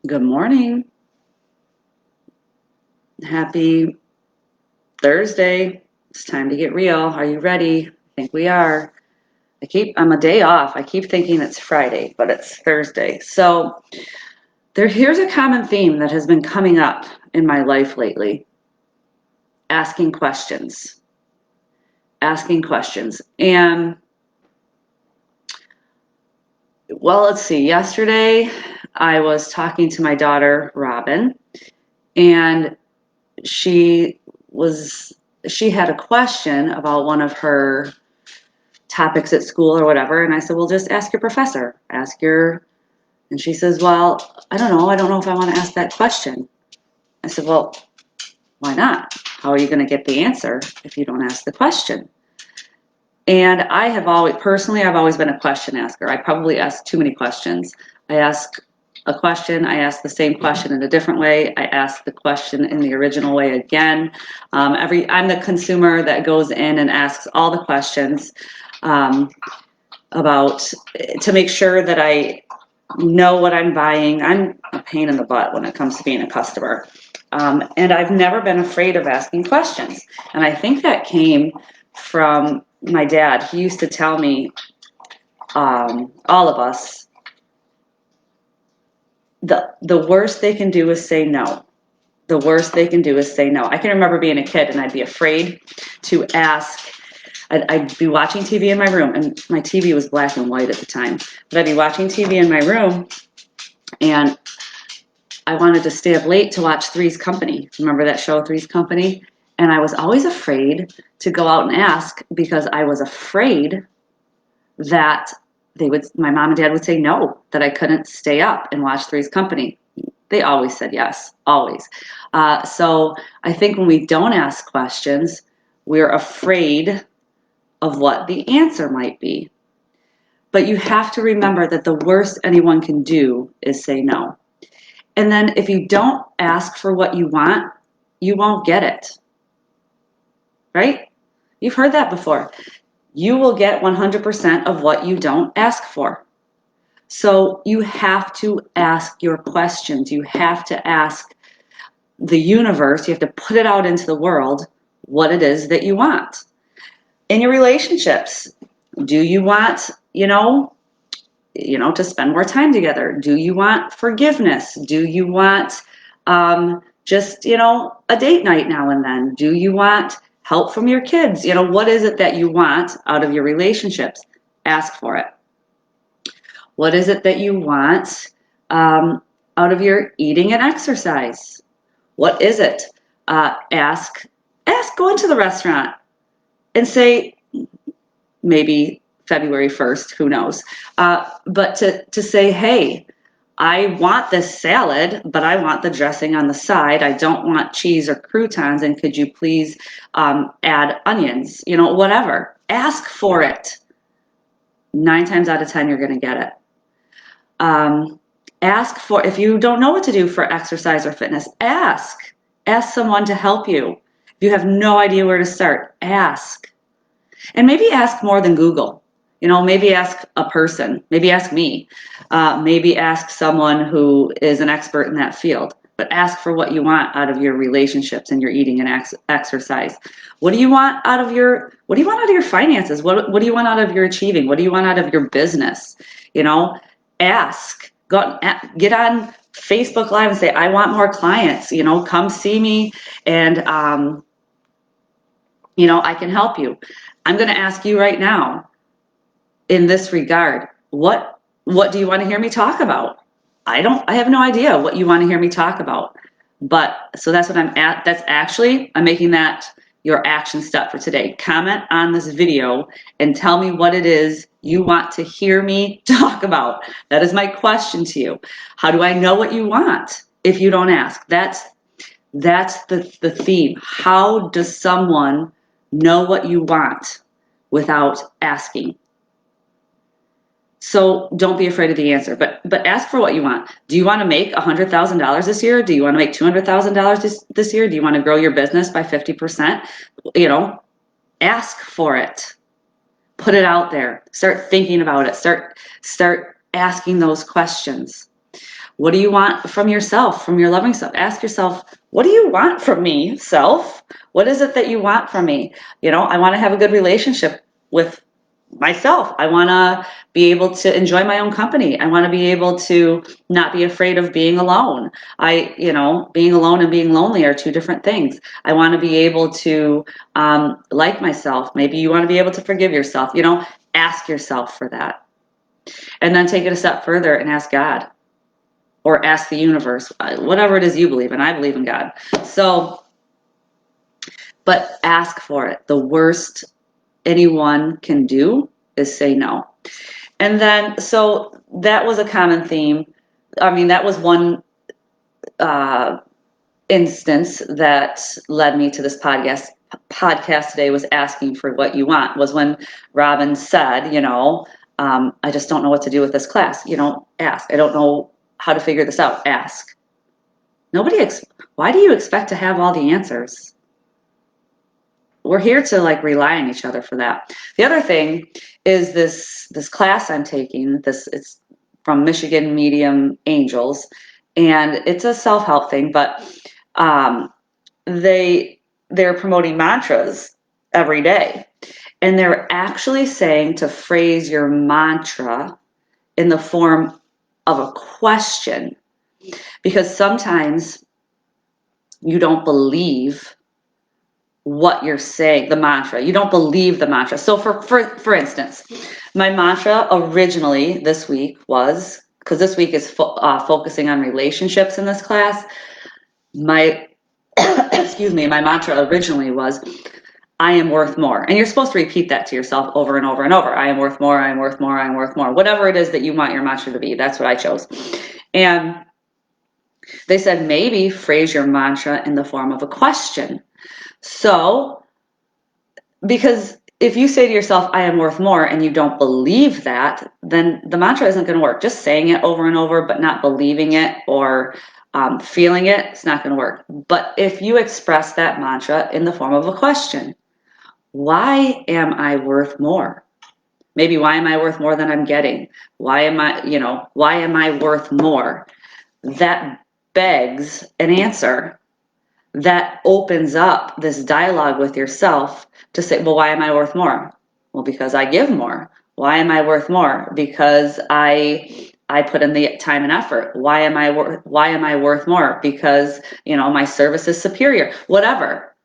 Good morning. Happy Thursday. It's time to get real. Are you ready? I think we are. I'm a day off. I keep thinking it's Friday, but it's Thursday. So here's a common theme that has been coming up in my life lately. Asking questions. Asking questions. And well, let's see. Yesterday I was talking to my daughter, Robin, and she had a question about one of her topics at school or whatever. And I said, well, just ask your professor. And she says, well, I don't know. I don't know if I want to ask that question. I said, well, why not? How are you going to get the answer if you don't ask the question? And I've always been a question asker. I probably ask too many questions. I ask a question, I ask the same question in a different way. I ask the question in the original way again. I'm the consumer that goes in and asks all the questions about to make sure that I know what I'm buying. I'm a pain in the butt when it comes to being a customer. And I've never been afraid of asking questions. And I think that came from my dad. He used to tell me, all of us, the worst they can do is say no. The worst they can do is say no. I can remember being a kid and I'd be afraid to ask. I'd be watching TV in my room, and my TV was black and white at the time. But I'd be watching TV in my room, and I wanted to stay up late to watch Three's Company. Remember that show, Three's Company? And I was always afraid to go out and ask because I was afraid that my mom and dad would say no, that I couldn't stay up and watch Three's Company. They always said yes, always. So I think when we don't ask questions, we're afraid of what the answer might be. But you have to remember that the worst anyone can do is say no. And then if you don't ask for what you want, you won't get it. Right? You've heard that before. You will get 100% of what you don't ask for. So you have to ask your questions. You have to ask the universe, you have to put it out into the world what it is that you want. In your relationships, do you want, to spend more time together? Do you want forgiveness? Do you want just, a date night now and then? Do you want help from your kids? What is it that you want out of your relationships? Ask for it. What is it that you want out of your eating and exercise? What is it? Go into the restaurant and say, maybe February 1st, who knows? But to say, hey, I want this salad, but I want the dressing on the side. I don't want cheese or croutons, and could you please add onions? Whatever. Ask for it. 9 times out of 10, you're going to get it. If you don't know what to do for exercise or fitness, ask someone to help you. If you have no idea where to start, ask. And maybe ask more than Google. Maybe ask a person, maybe ask me, maybe ask someone who is an expert in that field. But ask for what you want out of your relationships and your eating and exercise. What do you want out of your finances? What do you want out of your achieving? What do you want out of your business? Ask. Get on Facebook Live and say, I want more clients. Come see me, and I can help you. I'm going to ask you right now, in this regard, what do you want to hear me talk about? I have no idea what you want to hear me talk about. But so that's what I'm making that your action step for today. Comment on this video and tell me what it is you want to hear me talk about. That is my question to you. How do I know what you want if you don't ask? That's the theme. How does someone know what you want without asking? So don't be afraid of the answer, but ask for what you want. Do you want to make $100,000 this year? Do you want to make $200,000 this year? Do you want to grow your business by 50%? Ask for it. Put it out there. Start thinking about it. Start asking those questions. What do you want from yourself, from your loving self? Ask yourself, what do you want from me, self? What is it that you want from me? I want to have a good relationship with myself. I want to be able to enjoy my own company. I want to be able to not be afraid of being alone. Being alone and being lonely are two different things. I want to be able to like myself. Maybe you want to be able to forgive yourself. Ask yourself for that. And then take it a step further and ask God or ask the universe, whatever it is you believe in. I believe in God. So, but ask for it. The worst anyone can do is say no. And then, so that was a common theme. I mean, that was one instance that led me to this podcast today, was asking for what you want, was when Robin said, I just don't know what to do with this class. Ask. I don't know how to figure this out. Ask. Why do you expect to have all the answers? We're here to rely on each other for that. The other thing is this class I'm taking. It's from Michigan Medium Angels, and it's a self-help thing, but they're promoting mantras every day, and they're actually saying to phrase your mantra in the form of a question, because sometimes you don't believe what you're saying, the mantra. You don't believe the mantra. So for instance, my mantra originally this week was, because this week is focusing on relationships in this class, my my mantra originally was, I am worth more. And you're supposed to repeat that to yourself over and over and over. I am worth more, I am worth more, I am worth more. Whatever it is that you want your mantra to be, that's what I chose. And they said, maybe phrase your mantra in the form of a question. So, because if you say to yourself, I am worth more, and you don't believe that, then the mantra isn't going to work. Just saying it over and over, but not believing it or feeling it, it's not going to work. But if you express that mantra in the form of a question, why am I worth more? Maybe, why am I worth more than I'm getting? Why am I worth more? That begs an answer. That opens up this dialogue with yourself to say, well, why am I worth more? Well, because I give more. Why am I worth more? Because I put in the time and effort. Why am I worth more? Because, my service is superior. Whatever,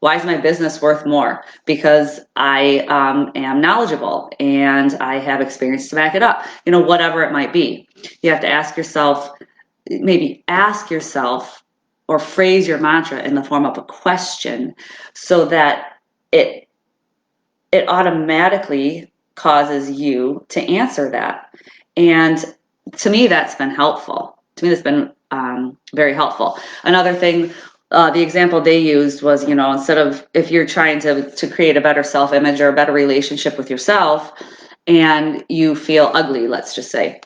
why is my business worth more? Because I am knowledgeable and I have experience to back it up. Whatever it might be. You have to ask yourself, or phrase your mantra in the form of a question, so that it automatically causes you to answer that. And to me, that's been helpful. To me, that's been very helpful. Another thing, the example they used was, instead of, if you're trying to create a better self-image or a better relationship with yourself, and you feel ugly, let's just say,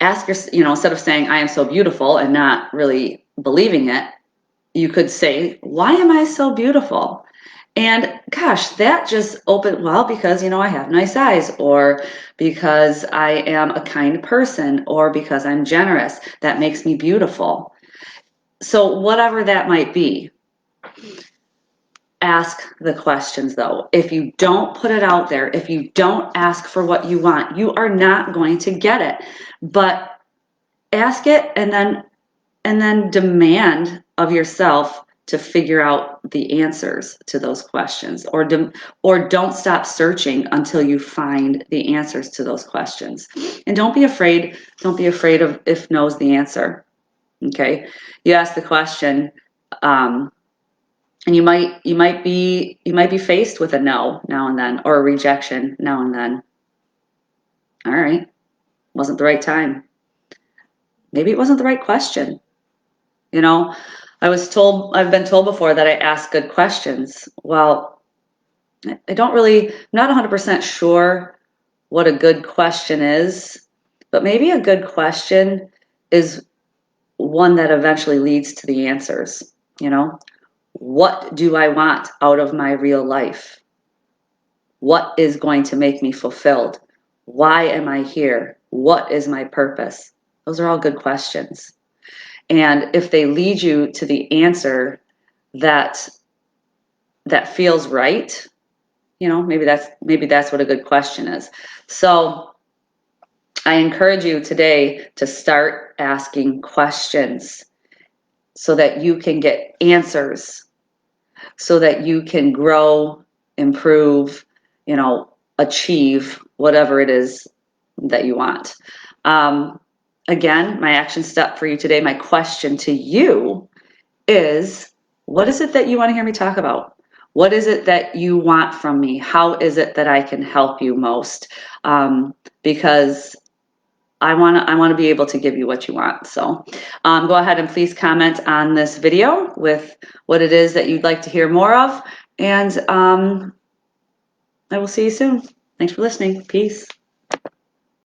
ask instead of saying, I am so beautiful, and not really believing it, you could say, why am I so beautiful? And gosh, that just opened, well, because, I have nice eyes, or because I am a kind person, or because I'm generous, that makes me beautiful. So whatever that might be, ask the questions though. If you don't put it out there, if you don't ask for what you want, you are not going to get it. But ask it, and then demand of yourself to figure out the answers to those questions, or don't stop searching until you find the answers to those questions. And don't be afraid of if no's the answer. Okay, you ask the question, and you might be faced with a no now and then, or a rejection now and then. All right, wasn't the right time. Maybe it wasn't the right question. I've been told before that I ask good questions. Well, I'm not 100% sure what a good question is, but maybe a good question is one that eventually leads to the answers. What do I want out of my real life? What is going to make me fulfilled? Why am I here? What is my purpose? Those are all good questions. And if they lead you to the answer that feels right, maybe that's what a good question is. So I encourage you today to start asking questions so that you can get answers, so that you can grow, improve, achieve whatever it is that you want. Again, my action step for you today, my question to you is, what is it that you want to hear me talk about? What is it that you want from me? How is it that I can help you most? Because I want to be able to give you what you want. So go ahead and please comment on this video with what it is that you'd like to hear more of. And I will see you soon. Thanks for listening. Peace.